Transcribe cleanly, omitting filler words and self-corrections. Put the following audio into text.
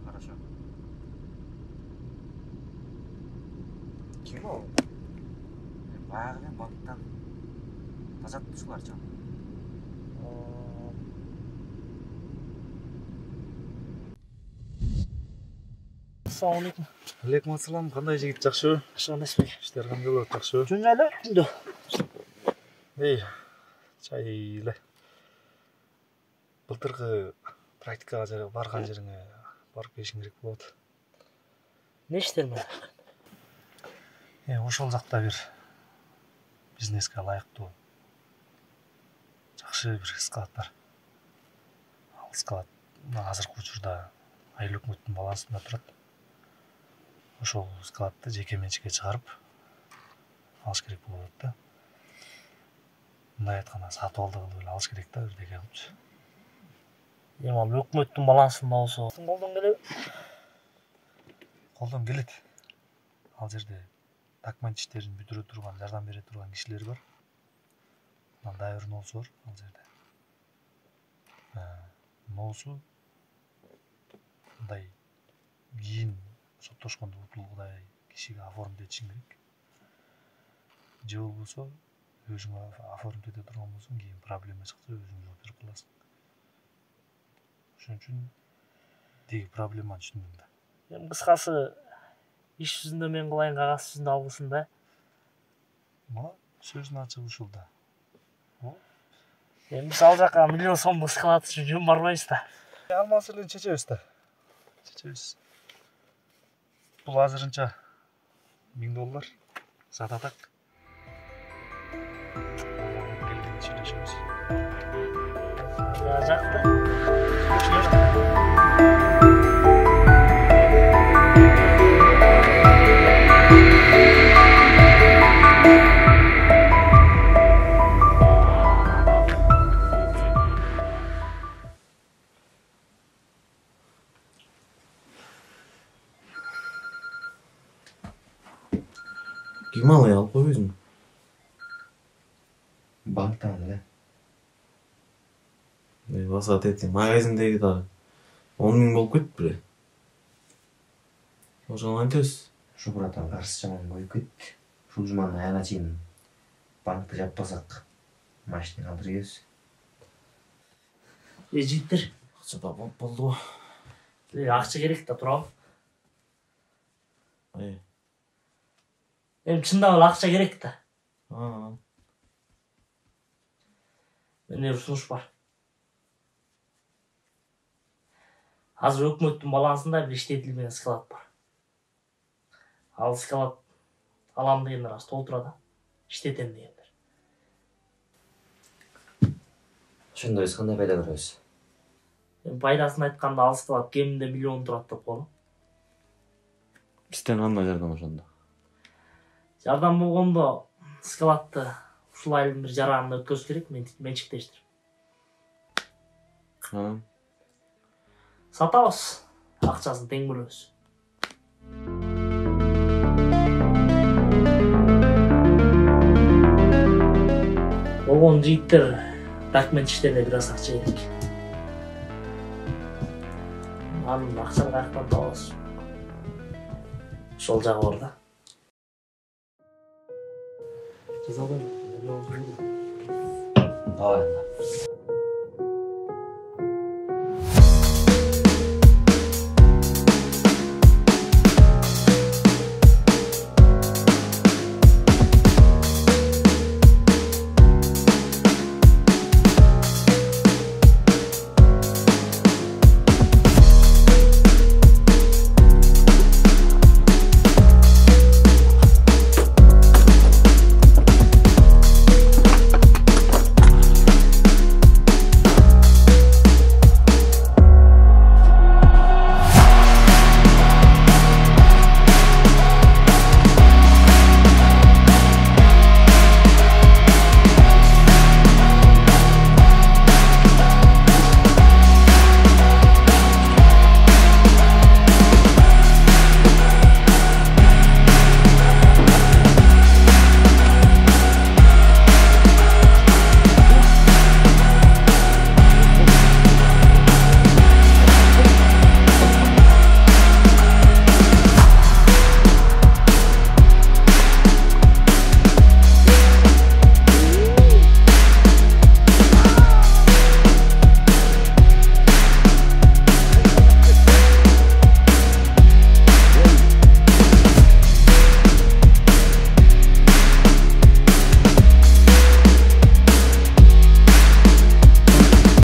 Хорошо. Kim o? Баягы мен банктан тазартуучулар жок. Assalamualaikum. Алейкум ассалам, кандай жигит, жакшыбы? Жакшы эмесми? Иштер кандай болот, жакшыбы? Жөн эле күндө. Эй, чай эле. Былтыркы практикага барган жериңе барып келишиң керек болот. Не иштерме? Ошол жакта бир бизнеске ылайыктуу жакшы бир склад бар. Ал склад азыркы учурда айыл өкмөттүн балансында турат. Ошол складты жеке менчикке чыгарып алыш керек болот да. Мындай айтканда сатып алды кылып эле алыш керек да, бирдеке кылыпчы. Эми ал өкмөттүн балансында болсо, колдон келеби? Колдон келет. Ал жерде документ иштерин бүтүрө турган, жардам бере турган кишилер бар. Мындай ноосу бар ал жерде. Ноосу мындай кийин соттошкондо утулгудай кишиге оформить этишиң керек. Же болбосо өзүң оформить эте турган болсоң, кийин проблема чыкса өзүң жооп берип каласың. Ошон үчүн деги проблеманы түшүндүм да. Эми кыскасы иш жүзүндө мен кылайын, кагаз жүзүндө алгысың да. Мына сөздүн ачыгы ушул да. Эми биз ал жака миллион сомдук склад үчүн жөн барбайбыз да. Ал маселени чечебиз да. Чечебиз. Бул азырынча $1000 задатак. Келгенде сүйлөшөбүз. Жакты. Kim alıyor alp koyuyorsun? Банктан эле. Vasat ettin. Magazindeki daha 10.000 bolup ketти bile. Ошону айтабыз. Ушу братан каршы жаман коюп кетти. Ушул жуманын аягына чейин банкты жаппасак, машина калтырып кетебиз. Жигиттер, Акча табып болду. акча керек да, турабы? Эми чындап эле акча керек да. Менде бир сунуш бар. Азыр өкмөттүн балансында бир иштетилбеген склад бар. Ал склад алам дегендер аз толтура да, иштетем дегендер. Ошондо биз кандай пайда көрөбүз? Эми пайдасын айтканда ал склад кеминде миллион турат деп коелу. Бизден кандай жардам ошондо? Жардам болгондо складты ушул айдын бир жаранына өткөзүш керек, менчиктештир. Сатабыз, акчасын тең бөлөбүз. Болгон жигиттер документ иштерине бир аз акча керек. Анын акчаны каяктан табабыз? Ошол жагы бар да. Жаза койм. Давай анда.